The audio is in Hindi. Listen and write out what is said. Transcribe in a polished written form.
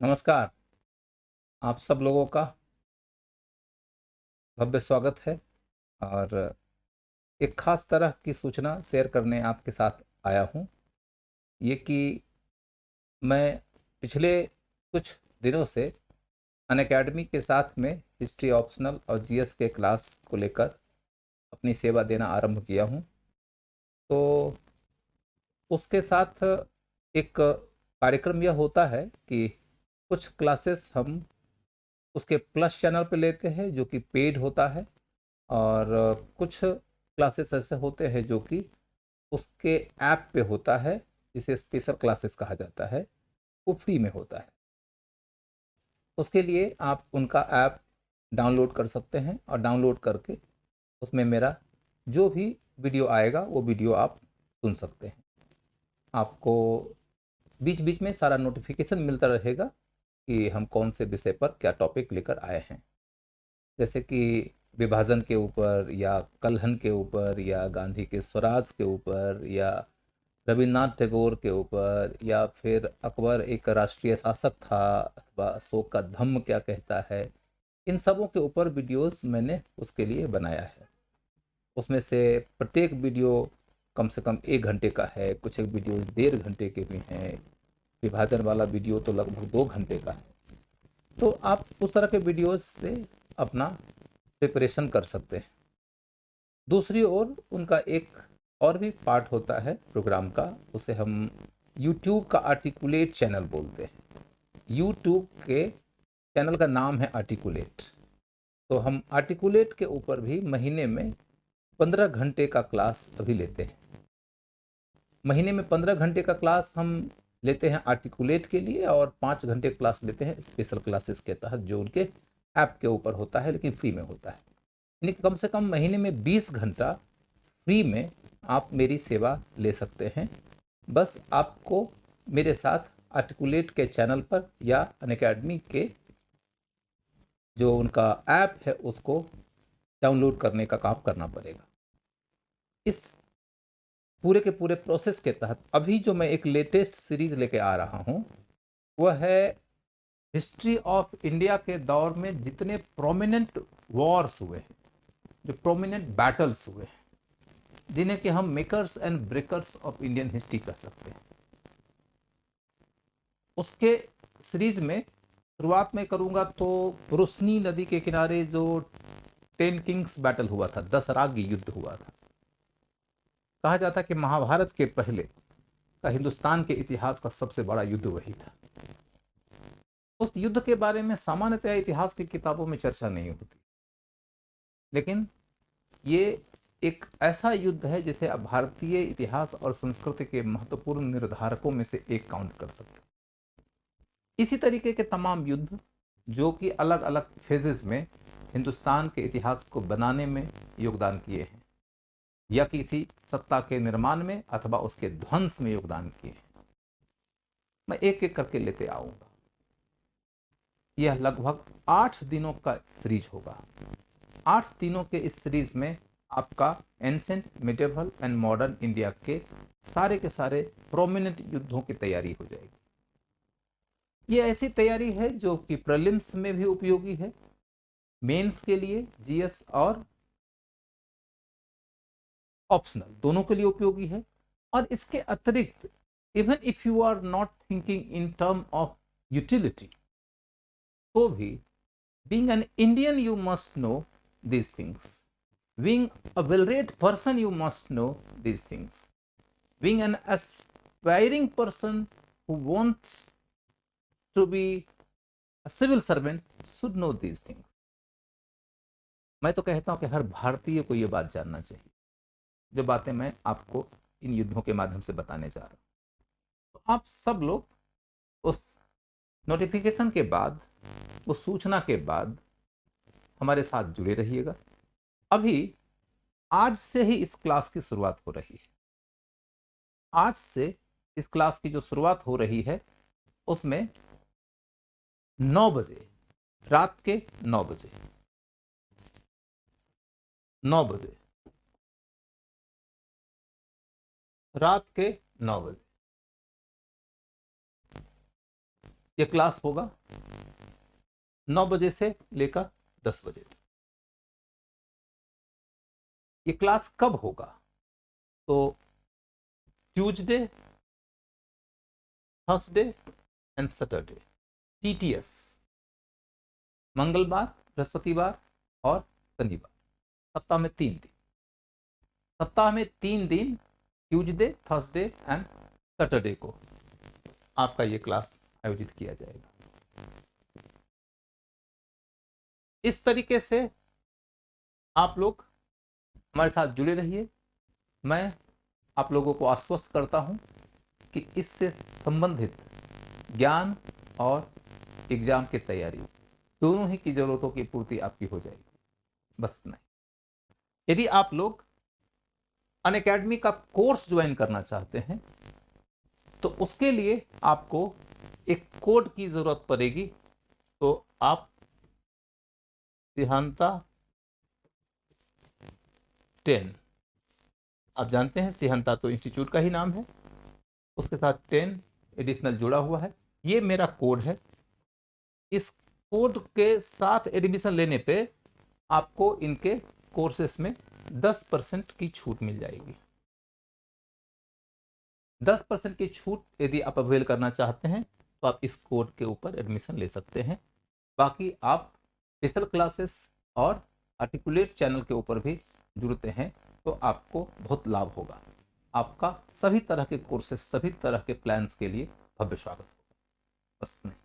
नमस्कार। आप सब लोगों का भव्य स्वागत है और एक खास तरह की सूचना शेयर करने आपके साथ आया हूँ। ये कि मैं पिछले कुछ दिनों से अनअकैडमी के साथ में हिस्ट्री ऑप्शनल और जीएस के क्लास को लेकर अपनी सेवा देना आरंभ किया हूँ। तो उसके साथ एक कार्यक्रम यह होता है कि कुछ क्लासेस हम उसके प्लस चैनल पे लेते हैं जो कि पेड होता है, और कुछ क्लासेस ऐसे होते हैं जो कि उसके ऐप पे होता है, जिसे स्पेशल क्लासेस कहा जाता है। वो फ्री में होता है। उसके लिए आप उनका ऐप डाउनलोड कर सकते हैं और डाउनलोड करके उसमें मेरा जो भी वीडियो आएगा वो वीडियो आप सुन सकते हैं। आपको बीच बीच में सारा नोटिफिकेशन मिलता रहेगा कि हम कौन से विषय पर क्या टॉपिक लेकर आए हैं, जैसे कि विभाजन के ऊपर या कलहन के ऊपर या गांधी के स्वराज के ऊपर या रविन्द्रनाथ टैगोर के ऊपर या फिर अकबर एक राष्ट्रीय शासक था अथवा अशोक का धम्म क्या कहता है। इन सबों के ऊपर वीडियोस मैंने उसके लिए बनाया है। उसमें से प्रत्येक वीडियो कम से कम 1 घंटे का है, कुछ एक वीडियो 1.5 घंटे के भी हैं। विभाजन वाला वीडियो तो लगभग 2 घंटे का है। तो आप उस तरह के वीडियोस से अपना प्रिपरेशन कर सकते हैं। दूसरी ओर उनका एक और भी पार्ट होता है प्रोग्राम का, उसे हम यूट्यूब का आर्टिकुलेट चैनल बोलते हैं। यूट्यूब के चैनल का नाम है आर्टिकुलेट। तो हम आर्टिकुलेट के ऊपर भी महीने में 15 घंटे का क्लास अभी लेते हैं। महीने में 15 घंटे का क्लास हम लेते हैं आर्टिकुलेट के लिए, और 5 घंटे क्लास लेते हैं स्पेशल क्लासेस के तहत, जो उनके ऐप के ऊपर होता है लेकिन फ्री में होता है। यानी कम से कम महीने में 20 घंटा फ्री में आप मेरी सेवा ले सकते हैं। बस आपको मेरे साथ आर्टिकुलेट के चैनल पर या अनअकैडमी के जो उनका ऐप है उसको डाउनलोड करने का काम करना पड़ेगा। इस पूरे के पूरे प्रोसेस के तहत अभी जो मैं एक लेटेस्ट सीरीज लेके आ रहा हूँ वह है हिस्ट्री ऑफ इंडिया के दौर में जितने प्रोमिनेंट वॉर्स हुए हैं, जो प्रोमिनेंट बैटल्स हुए हैं, जिन्हें कि हम makers and breakers of Indian history कह सकते हैं। उसके सीरीज में शुरुआत में करूंगा तो पुरुषनी नदी के किनारे जो 10 किंग्स बैटल हुआ था, 10 राज्य युद्ध हुआ था। कहा जाता है कि महाभारत के पहले का हिंदुस्तान के इतिहास का सबसे बड़ा युद्ध वही था। उस युद्ध के बारे में सामान्यतः इतिहास की किताबों में चर्चा नहीं होती, लेकिन ये एक ऐसा युद्ध है जिसे आप भारतीय इतिहास और संस्कृति के महत्वपूर्ण निर्धारकों में से एक काउंट कर सकते हैं। इसी तरीके के तमाम युद्ध जो कि अलग अलग फेजेस में हिंदुस्तान के इतिहास को बनाने में योगदान किए हैं, या किसी सत्ता के निर्माण में अथवा उसके ध्वंस में योगदान किए हैं, मैं एक एक करके लेते आऊंगा। यह लगभग 8 दिनों का सीरीज होगा। 8 दिनों के इस सीरीज में आपका ancient, medieval and modern India के सारे प्रोमिनेंट युद्धों की तैयारी हो जाएगी। ये ऐसी तैयारी है जो कि प्रीलिम्स में भी उपयोगी है, मेंस के लिए जीएस और ऑप्शनल दोनों के लिए उपयोगी है। और इसके अतिरिक्त even if you are not thinking in term of utility, तो भी being an Indian you must know these things. Being a well-read person, you must know these things. Being an aspiring person who wants to be a civil servant should know these things. मैं तो कहता हूं कि हर भारतीय को यह बात जानना चाहिए, जो बातें मैं आपको इन युद्धों के माध्यम से बताने जा रहा हूं। तो आप सब लोग उस नोटिफिकेशन के बाद, उस सूचना के बाद हमारे साथ जुड़े रहिएगा। अभी आज से ही इस क्लास की शुरुआत हो रही है। आज से इस क्लास की जो शुरुआत हो रही है उसमें 9 बजे, रात के 9 बजे, 9 बजे, रात के 9 बजे ये क्लास होगा 9 बजे से लेकर 10 बजे तक। ये क्लास कब होगा? तो Tuesday, Thursday and Saturday, TTS, मंगलवार, बृहस्पतिवार और शनिवार, सप्ताह में 3 दिन। सप्ताह में 3 दिन ट्यूसडे, थर्सडे एंड सैटरडे को आपका ये क्लास आयोजित किया जाएगा। इस तरीके से आप लोग हमारे साथ जुड़े रहिए। मैं आप लोगों को आश्वस्त करता हूं कि इससे संबंधित ज्ञान और एग्जाम की तैयारी दोनों ही की जरूरतों की पूर्ति आपकी हो जाएगी। बस इतना ही। यदि आप लोग अनअकैडमी का कोर्स ज्वाइन करना चाहते हैं तो उसके लिए आपको एक कोड की जरूरत पड़ेगी। तो आप सिहांता 10, आप जानते हैं सिहांता तो इंस्टीट्यूट का ही नाम है, उसके साथ 10 एडिशनल जुड़ा हुआ है। ये मेरा कोड है। इस कोड के साथ एडमिशन लेने पे आपको इनके कोर्सेस में 10% की छूट मिल जाएगी। 10% की छूट यदि आप अवेल करना चाहते हैं तो आप इस कोड के ऊपर एडमिशन ले सकते हैं। बाकी आप स्पेशल क्लासेस और आर्टिकुलेट चैनल के ऊपर भी जुड़ते हैं तो आपको बहुत लाभ होगा। आपका सभी तरह के कोर्सेस, सभी तरह के प्लान्स के लिए भव्य स्वागत हो। बस नहीं।